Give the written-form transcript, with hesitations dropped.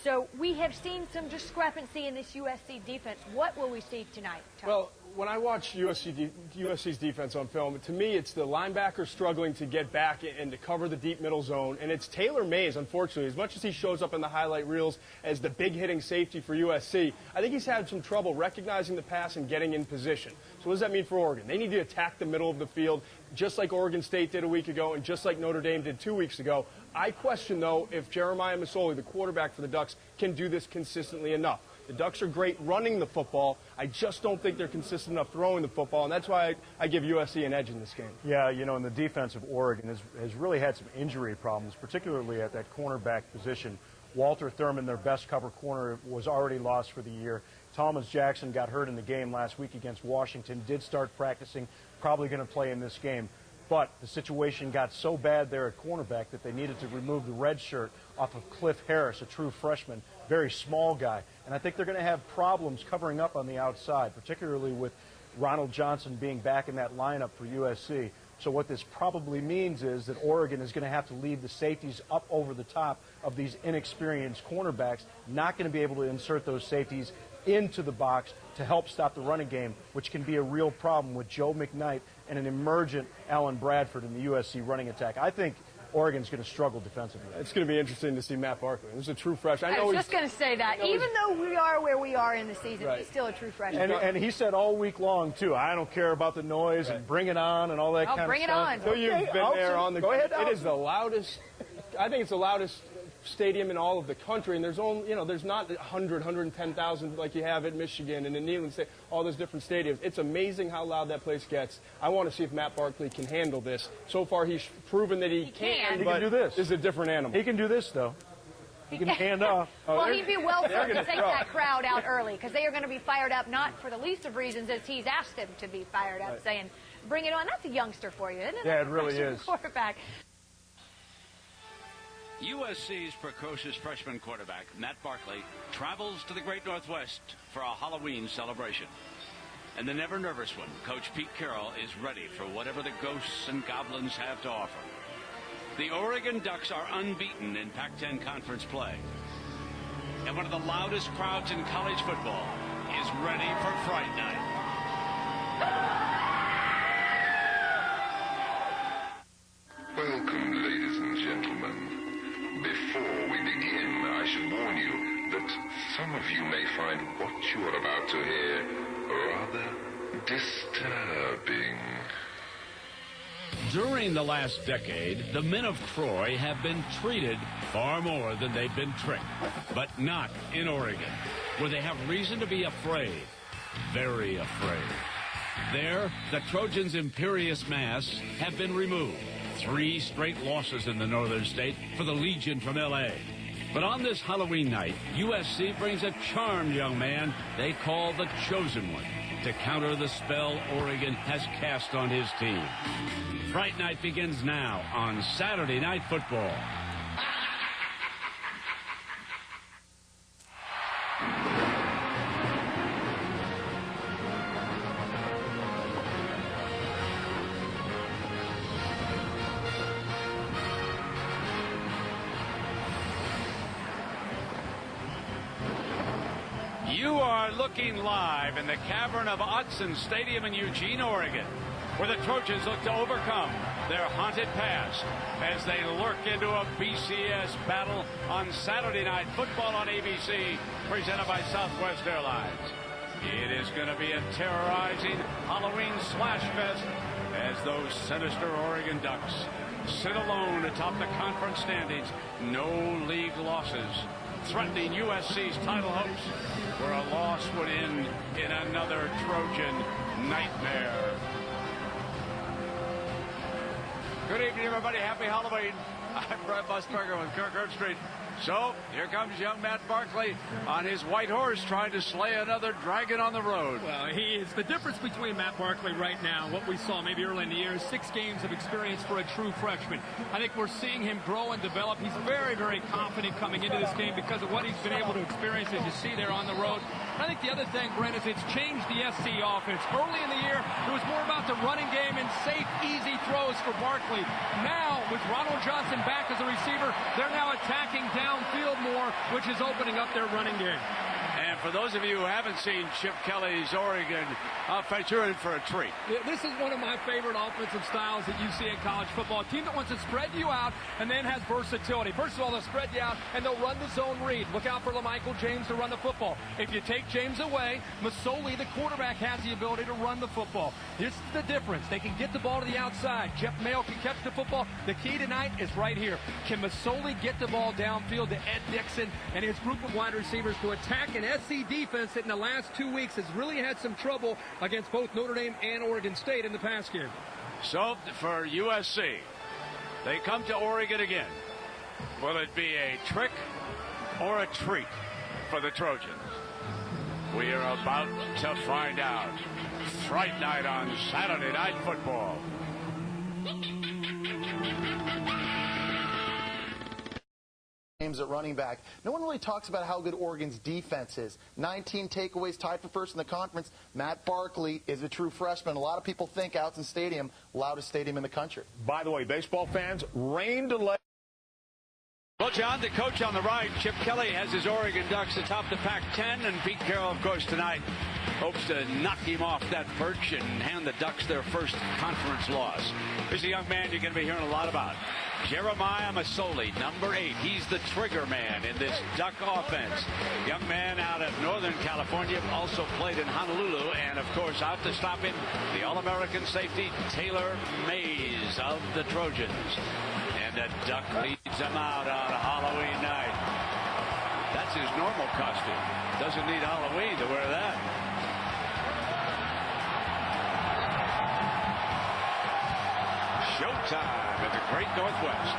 So we have seen some discrepancy in this USC defense. What will we see tonight, Tom? Well, when I watch USC's defense on film, to me it's the linebacker struggling to get back and to cover the deep middle zone. And it's Taylor Mays, unfortunately. As much as he shows up in the highlight reels as the big hitting safety for USC, I think he's had some trouble recognizing the pass and getting in position. So what does that mean for Oregon? They need to attack the middle of the field, just like Oregon State did a week ago and just like Notre Dame did 2 weeks ago. I question, though, if Jeremiah Masoli, the quarterback for the Ducks, can do this consistently enough. The Ducks are great running the football. I just don't think they're consistent enough throwing the football, and that's why I give USC an edge in this game. Yeah, you know, and the defense of Oregon has really had some injury problems, particularly at that cornerback position. Walter Thurman, their best cover corner, was already lost for the year. Thomas Jackson got hurt in the game last week against Washington, did start practicing, probably going to play in this game. But the situation got so bad there at cornerback that they needed to remove the red shirt off of Cliff Harris, a true freshman, very small guy. And I think they're going to have problems covering up on the outside, particularly with Ronald Johnson being back in that lineup for USC. So what this probably means is that Oregon is going to have to leave the safeties up over the top of these inexperienced cornerbacks, not going to be able to insert those safeties into the box to help stop the running game, which can be a real problem with Joe McKnight and an emergent Alan Bradford in the USC running attack. I think Oregon's going to struggle defensively. It's going to be interesting to see Matt Barkley. He's a true freshman. I was just going to say that. Even though we are where we are in the season, right, he's still a true freshman. And he said all week long, too, I don't care about the noise and bring it on and all that kind of stuff. Bring it on. So you've been there on the... Go ahead, it is the loudest... I think it's the loudest stadium in all of the country, and there's only, there's not 100, 110,000 like you have at Michigan and in Neyland State, all those different stadiums. It's amazing how loud that place gets. I want to see if Matt Barkley can handle this. So far, he's proven that he can. He can do this. This is a different animal. He can do this, though. He can hand off. Well, he'd be well fit to take that crowd out early, because they are going to be fired up, not for the least of reasons, as he's asked them to be fired up, saying, bring it on. That's a youngster for you, isn't it? Yeah, it really is. Quarterback. USC's precocious freshman quarterback, Matt Barkley, travels to the Great Northwest for a Halloween celebration. And the never-nervous one, Coach Pete Carroll, is ready for whatever the ghosts and goblins have to offer. The Oregon Ducks are unbeaten in Pac-10 conference play. And one of the loudest crowds in college football is ready for Fright Night. Welcome, ladies and gentlemen. Before we begin, I should warn you that some of you may find what you are about to hear rather disturbing. During the last decade, the men of Troy have been treated far more than they've been tricked. But not in Oregon, where they have reason to be afraid. Very afraid. There, the Trojans' imperious masks have been removed. 3 straight losses in the northern state for the Legion from L.A. But on this Halloween night, USC brings a charmed young man they call the Chosen One to counter the spell Oregon has cast on his team. Fright Night begins now on Saturday Night Football. You are looking live in the cavern of Autzen Stadium in Eugene, Oregon, where the Trojans look to overcome their haunted past as they lurk into a BCS battle on Saturday Night Football on ABC, presented by Southwest Airlines. It is going to be a terrorizing Halloween slash fest as those sinister Oregon Ducks sit alone atop the conference standings. No league losses, threatening USC's title hopes, where a loss would end in another Trojan nightmare. Good evening, everybody. Happy Halloween. I'm Brett Musburger with Kirk Herbstreit. So, here comes young Matt Barkley on his white horse trying to slay another dragon on the road. Well, he is the difference between Matt Barkley right now, what we saw maybe early in the year, 6 games of experience for a true freshman. I think we're seeing him grow and develop. He's very, very confident coming into this game because of what he's been able to experience, as you see there on the road. I think the other thing, Brent, is it's changed the SC offense. Early in the year, it was more about the running game and safe, easy throws for Barkley. Now, with Ronald Johnson back as a receiver, they're now attacking down downfield more, which is opening up their running game. And for those of you who haven't seen Chip Kelly's Oregon offense, you're in for a treat. This is one of my favorite offensive styles that you see in college football. A team that wants to spread you out and then has versatility. First of all, they'll spread you out and they'll run the zone read. Look out for LaMichael James to run the football. If you take James away, Masoli, the quarterback, has the ability to run the football. This is the difference. They can get the ball to the outside. Jeff Mayo can catch the football. The key tonight is right here. Can Masoli get the ball downfield to Ed Dixon and his group of wide receivers to attack an SC defense that in the last 2 weeks has really had some trouble against both Notre Dame and Oregon State in the pass game. So for USC, they come to Oregon again. Will it be a trick or a treat for the Trojans? We are about to find out. Fright night on Saturday Night Football. At running back. No one really talks about how good Oregon's defense is. 19 takeaways, tied for first in the conference. Matt Barkley is a true freshman. A lot of people think Autzen Stadium, loudest stadium in the country. By the way, baseball fans, rain delay. Well, John, the coach on the right, Chip Kelly, has his Oregon Ducks atop the Pac-10, and Pete Carroll, of course, tonight hopes to knock him off that perch and hand the Ducks their first conference loss. Here's a young man you're going to be hearing a lot about. Jeremiah Masoli, number 8. He's the trigger man in this Duck offense. Young man out of Northern California, also played in Honolulu, and, of course, out to stop him, the All-American safety, Taylor Mays of the Trojans. And the Duck leads them out on Halloween night. That's his normal costume. Doesn't need Halloween to wear that. Showtime in the Great Northwest.